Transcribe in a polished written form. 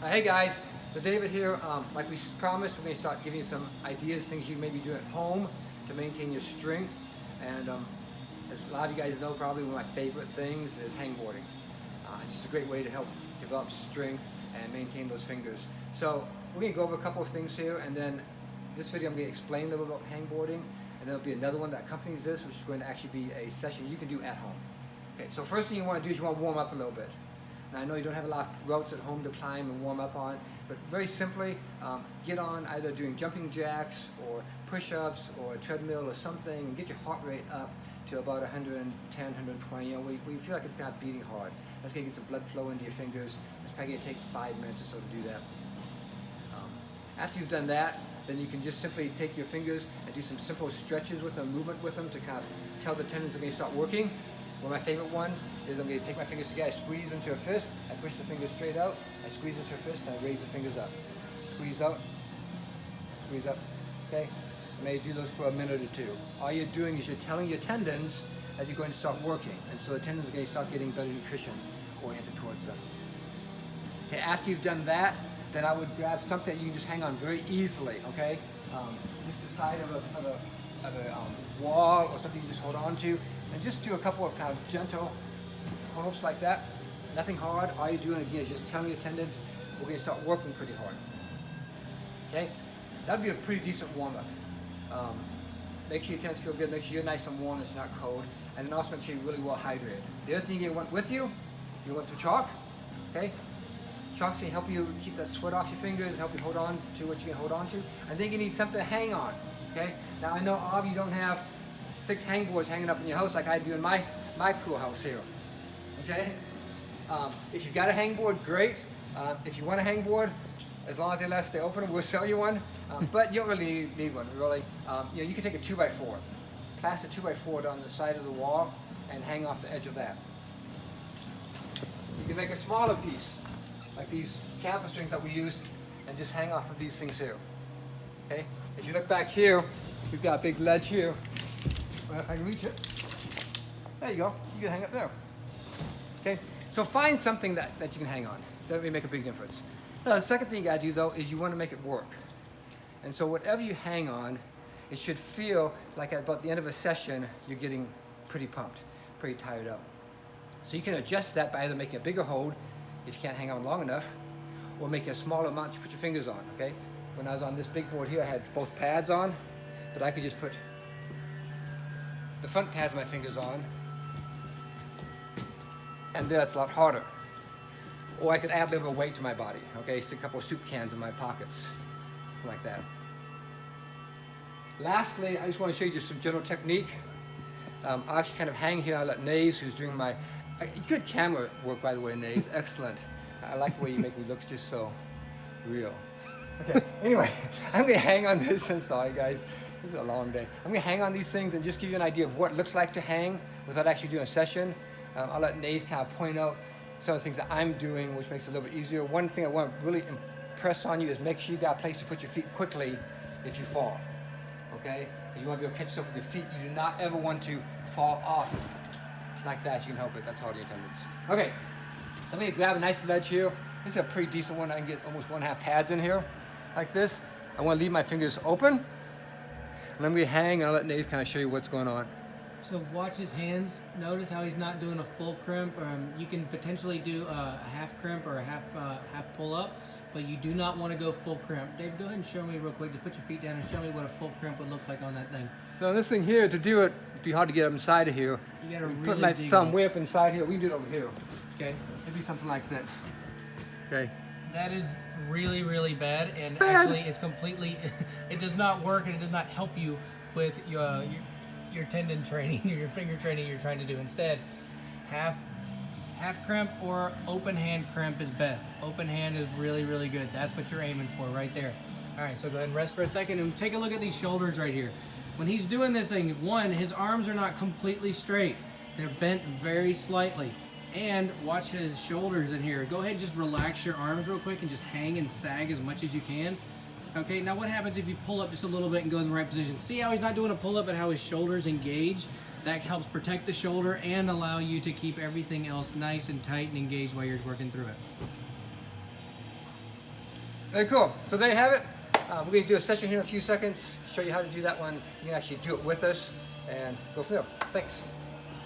Hey guys, so David here. Like we promised, we're going to start giving you some ideas, things you maybe do at home to maintain your strength. And as a lot of you guys know, probably one of my favorite things is hangboarding. It's just a great way to help develop strength and maintain those fingers. So we're going to go over a couple of things here, and then this video I'm going to explain a little about hangboarding, and there'll be another one that accompanies this, which is going to actually be a session you can do at home. Okay, so first thing you want to do is you want to warm up a little bit. Now, I know you don't have a lot of routes at home to climb and warm up on, but very simply, get on either doing jumping jacks or push-ups or a treadmill or something, and get your heart rate up to about 110, 120, where you feel like it's kind of beating hard. That's going to get some blood flow into your fingers. It's probably going to take 5 minutes or so to do that. After you've done that, then you can just simply take your fingers and do some simple stretches with them, movement with them, to kind of tell the tendons are going to start working. One of my favorite ones is I'm going to take my fingers together, I squeeze into a fist, I push the fingers straight out, I squeeze into a fist, and I raise the fingers up. Squeeze out, squeeze up, okay? I may do those for a minute or two. All you're doing is you're telling your tendons that you're going to start working, and so the tendons are going to start getting better nutrition oriented towards them. Okay, after you've done that, then I would grab something that you can just hang on very easily, okay? Just the side of a wall or something you just hold on to, and just do a couple of kind of gentle pull-ups like that. Nothing hard. All you're doing again is just telling your tendons we're going to start working pretty hard. Okay? That would be a pretty decent warm-up. Make sure your tendons feel good. Make sure you're nice and warm, it's not cold. And then also make sure you're really well hydrated. The other thing you want with you want some chalk. Okay? Chalk's going to help you keep that sweat off your fingers, help you hold on to what you can hold on to. And then you need something to hang on. Okay? Now I know all of you don't have 6 hangboards hanging up in your house like I do in my cool house here. Okay? If you've got a hangboard, great. If you want a hangboard, as long as they let us stay open, we'll sell you one. But you don't really need one, really. You can take a 2x4, plaster 2x4 on the side of the wall, and hang off the edge of that. You can make a smaller piece, like these camper strings that we use, and just hang off of these things here. Okay? If you look back here, we've got a big ledge here. If I can reach it, there you go. You can hang up there. Okay, so find something that you can hang on. That will make a big difference. Now, the second thing you gotta do though is you want to make it work. And so whatever you hang on, it should feel like at about the end of a session, you're getting pretty pumped, pretty tired out. So you can adjust that by either making a bigger hold, if you can't hang on long enough, or making a smaller amount to put your fingers on, okay? When I was on this big board here, I had both pads on, but I could just put the front pads of my fingers on, and then it's a lot harder. Or I could add a little bit of weight to my body, okay? Stick a couple of soup cans in my pockets, something like that. Lastly, I just want to show you just some general technique. I actually kind of hang here. I let Nays, who's doing my good camera work, by the way, Nays, excellent. I like the way you make me look just so real. Okay, anyway, I'm going to hang on this. I'm sorry, guys. This is a long day. I'm going to hang on these things and just give you an idea of what it looks like to hang without actually doing a session. I'll let Nays kind of point out some of the things that I'm doing, which makes it a little bit easier. One thing I want to really impress on you is make sure you got a place to put your feet quickly if you fall. Okay? Because you want to be able to catch yourself with your feet. You do not ever want to fall off like that. You can help it. That's hard to your tendons. Okay. So I'm going to grab a nice ledge here. This is a pretty decent one. I can get almost 1/2 pads in here like this. I want to leave my fingers open. And I'm going to hang, and I'll let Nays kind of show you what's going on. So watch his hands. Notice how he's not doing a full crimp. You can potentially do a half crimp or a half pull up, but you do not want to go full crimp. Dave, go ahead and show me real quick. Just put your feet down and show me what a full crimp would look like on that thing. Now this thing here, to do it, it'd be hard to get up inside of here. You gotta really put my thumb way up inside here. We can do it over here. Okay. Maybe something like this. Okay. That is really, really bad, and bad. Actually it's completely, it does not work, and it does not help you with your tendon training, your finger training you're trying to do. Instead, half crimp or open hand crimp is best. Open hand is really, really good. That's what you're aiming for right there. All right, so go ahead and rest for a second and take a look at these shoulders right here. When he's doing this thing, one, his arms are not completely straight. They're bent very slightly. And watch his shoulders in here. Go ahead and just relax your arms real quick and just hang and sag as much as you can. Okay, now what happens if you pull up just a little bit and go in the right position? See how he's not doing a pull up, but how his shoulders engage? That helps protect the shoulder and allow you to keep everything else nice and tight and engaged while you're working through it. Very cool. So there you have it. We're going to do a session here in a few seconds, show you how to do that one. You can actually do it with us and go from there. Thanks.